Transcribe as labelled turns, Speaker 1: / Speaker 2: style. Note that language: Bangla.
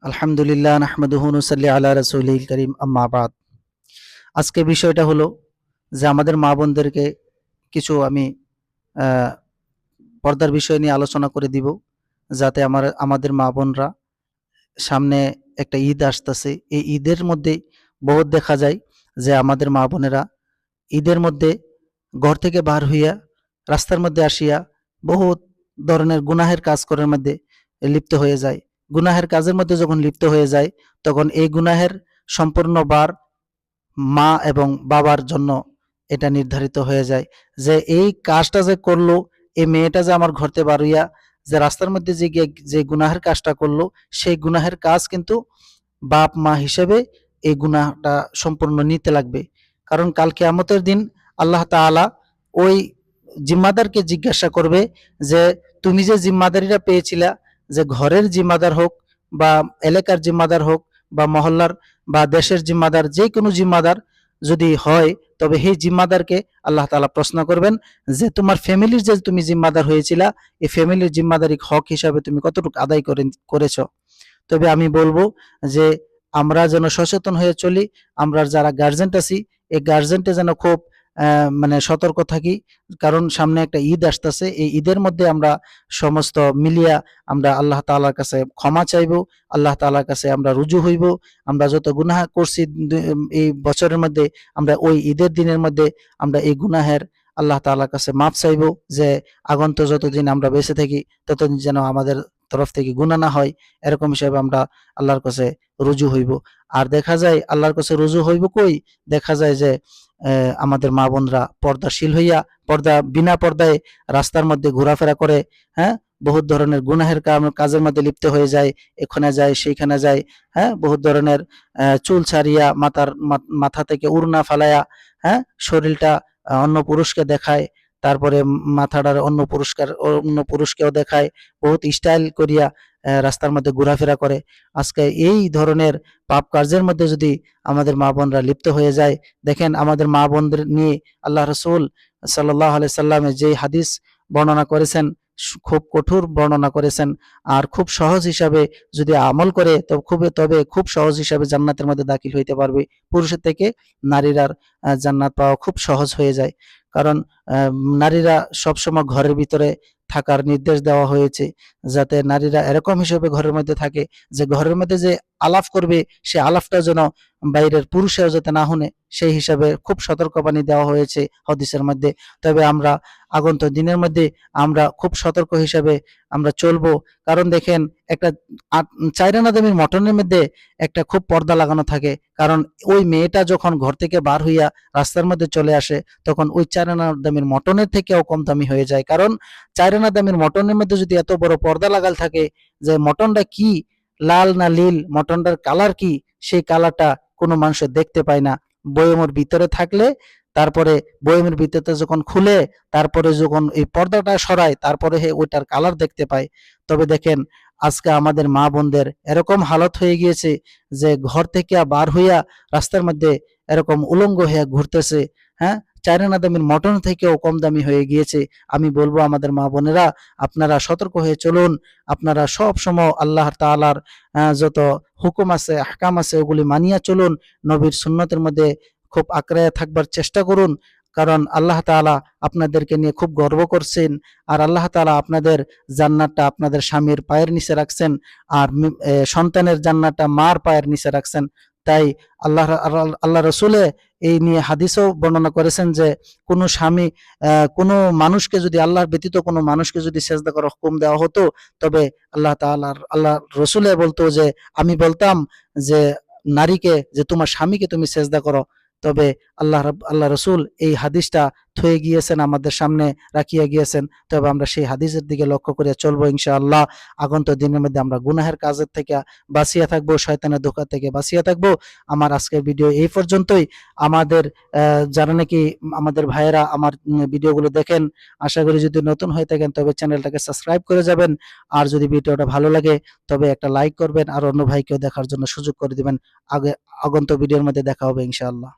Speaker 1: আলহামদুলিল্লাহ নাহমাদুহু নুসাল্লি আলা রাসূলিল কারীম আম্মা বাদ। আজকে বিষয়টা হলো যে আমাদের মা বোনদেরকে কিছু আমি আহ, পর্দার বিষয় নিয়ে আলোচনা করে দিব, যাতে আমাদের মা বোনরা সামনে একটা ঈদ আসতেছে। এই ঈদের মধ্যে বহুত দেখা যায় যে আমাদের মা বোনেরা ঈদের মধ্যে ঘর থেকে বার হইয়া রাস্তার মধ্যে আসিয়া বহুত ধরনের গুনাহের কাজ করার মধ্যে লিপ্ত হয়ে যায়। গুনাহের কাজের মধ্যে যখন লিপ্ত হয়ে যায়, তখন এই গুনাহের সম্পূর্ণ বার মা এবং বাবার জন্য এটা নির্ধারিত হয়ে যায় যে এই কাজটা যে করলো, এই মেয়েটা যে আমার ঘরতে বার হইয়া যে রাস্তার মধ্যে যে গিয়ে যে গুনাহের কাজটা করলো, সেই গুনাহের কাজ কিন্তু বাপ মা হিসেবে এই গুনাহটা সম্পূর্ণ নিতে লাগবে। কারণ কাল কিয়ামতের দিন আল্লাহ তাআলা ওই জিম্মাদারকে জিজ্ঞাসা করবে যে তুমি যে জিম্মাদারিটা পেয়েছিলা, যে ঘরের জিম্মাদার হোক বা এলাকার জিম্মাদার হোক বা মহল্লার বা দেশের জিম্মাদার, যে কোনো জিম্মাদার যদি হয়, তবে সেই জিম্মাদারকে আল্লাহ তাআলা প্রশ্ন করবেন যে তোমার ফ্যামিলির যে তুমি জিম্মাদার হয়েছিলা, এই ফ্যামিলির জিম্মাদারি হক হিসাবে তুমি কতটুকু আদায় করেছ। তবে আমি বলবো যে আমরা যেন সচেতন হয়ে চলি। আমরা যারা গার্জেন্ট আছি, এই গার্জেন্টে যেন খুব মানে সতর্ক থাকি। কারণ সামনে একটা ঈদ আসতেছে। এই ঈদের মধ্যে আমরা সমস্ত মিলিয়া আমরা আল্লাহ তাআলার কাছে ক্ষমা চাইব, আল্লাহ তাআলার কাছে আমরা রুজু হইব। আমরা যত গুনাহ করছি এই বছরের মধ্যে, আমরা ওই ঈদের দিনের মধ্যে আমরা এই গুনাহের আল্লাহ তাআলার কাছে মাফ চাইব, যে আগন্ত যতদিন আমরা বেঁচে থাকি ততদিন যেন আমাদের তরফ থেকে গুনাহ না হয়, এরকম হিসাবে আমরা আল্লাহর কাছে রুজু হইব। আর দেখা যায় আল্লাহর কাছে রুজু হইব কই, দেখা যায় যে আমাদের মা বোনরা পর্দাশীল হইয়া বিনা পর্দায় রাস্তার মধ্যে ঘোরাফেরা করে, হ্যাঁ, বহুত ধরনের গুনাহের কাজের মধ্যে লিপ্ত হয়ে যায়, এখানে যায় সেইখানে যায়, হ্যাঁ, বহুত ধরনের চুল ছাড়িয়া মাথা থেকে উড়না ফালাইয়া, হ্যাঁ, শরীরটা অন্য পুরুষকে দেখায়, তারপরে মাথাটার অন্য পুরুষকেও দেখায়, বহুত স্টাইল করিয়া রাস্তার মধ্যে ঘোরাফেরা করে। আজকে এই ধরনের পাপ কার্যের মধ্যে যদি আমাদের মা বোনরা লিপ্ত হয়ে যায়, দেখেন আমাদের মা বোনদের নিয়ে আল্লাহ রসুল সাল্লাল্লাহু আলাইহি সাল্লামে যে হাদিস বর্ণনা করেছেন, খুব কঠোর বর্ণনা করেছেন। আর খুব সহজ হিসাবে যদি আমল করে তবে খুব সহজ হিসাবে জান্নাতের মধ্যে দাখিল হইতে পারবে। পুরুষের থেকে নারীরা জান্নাত পাওয়া খুব সহজ হয়ে যায়। কারণ নারীরা সবসময় ঘরের ভিতরে থাকার নির্দেশ দেওয়া হয়েছে, যাতে নারীরা এরকম হিসেবে ঘরের মধ্যে থাকে যে ঘরের মধ্যে যে আলাপ করবে, সে আলাপটা যেন বাইরের পুরুষেও যাতে না শুনে, সেই হিসাবে খুব সতর্কবাণী দেওয়া হয়েছে হাদিসের মধ্যে। তবে আমরা আগন্তুক দিনের মধ্যে আমরা খুব সতর্ক হিসাবে আমরা চলবো। কারণ দেখেন, একটা চাইরানা দামির মটনের মধ্যে একটা খুব পর্দা লাগানো থাকে। কারণ ওই মেয়েটা যখন ঘর থেকে বার হইয়া রাস্তার মধ্যে চলে আসে, তখন ওই চাইরানা দামির মটনের থেকেও কম দামি হয়ে যায়। কারণ চাইরানা দামির মটনের মধ্যে যদি এত বড় পর্দা লাগাল থাকে যে মটনটা কি লাল না নীল, মটনটার কালার কি, সেই কালারটা কোনো মানুষ দেখতে পায় না। বয়মের ভিতরে থাকলে, তারপরে বয়মের ভিতরে যখন খুলে, তারপরে যখন এই পর্দাটা সরায়, তারপরে ওইটার কালার দেখতে পায়। তবে দেখেন, আজকে আমাদের মা বোনদের এরকম হালত হয়ে গিয়েছে যে ঘর থেকে বার হইয়া রাস্তার মধ্যে এরকম উলঙ্গ হইয়া ঘুরতেছে, হ্যাঁ, চাইনা দামের মটন থেকেও কম দামি হয়ে গিয়েছে। আমি বলবো আমাদের মা বোনেরা, আপনারা সতর্ক হয়ে চলুন। আপনারা সব সময় আল্লাহ তাআলার যত হুকুম আছে, আহকাম আছে, ওগুলি মানিয়া চলুন। নবীর সুন্নতের মধ্যে খুব আঁকড়ে থাকবার চেষ্টা করুন। কারণ আল্লাহ তাআলা আপনাদেরকে নিয়ে খুব গর্ব করছেন। আর আল্লাহ তাআলা আপনাদের জান্নাতটা আপনাদের স্বামীর পায়ের নিচে রাখছেন, আর সন্তানের জান্নাতটা মার পায়ের নিচে রাখছেন। তাই আল্লাহ রসুলে এই নিয়ে হাদিসও বর্ণনা করেছেন যে কোনো স্বামী কোনো মানুষকে যদি, আল্লাহর ব্যতীত কোনো মানুষকে যদি সেজদা করার হুকুম দেওয়া হতো, তবে আল্লাহ রসুলে বলতো যে আমি বলতাম যে নারীকে যে তোমার স্বামীকে তুমি সেজদা করো। তবে আল্লাহ রসুল এই হাদিসটা থয়ে গিয়েছেন, আমাদের সামনে রাখিয়া গিয়েছেন। তবে আমরা সেই হাদিসের দিকে লক্ষ্য করে চলবো ইনশাআল্লাহ। আগন্তুক দিনের মধ্যে আমরা গুনাহের কাজের থেকে বাঁচিয়ে থাকবো, শয়তানের ধোঁকা থেকে বাঁচিয়ে থাকবো। আমার আজকের ভিডিও এই পর্যন্তই। আমাদের যারা নাকি আমাদের ভাইয়েরা আমার ভিডিওগুলো দেখেন, আশা করি যদি নতুন হয়ে থাকেন তবে চ্যানেলটাকে সাবস্ক্রাইব করে যাবেন। আর যদি ভিডিওটা ভালো লাগে তবে একটা লাইক করবেন, আর অন্য ভাইকেও দেখার জন্য সুযোগ করে দিবেন। আগন্তুক ভিডিওর মধ্যে দেখা হবে ইনশাআল্লাহ।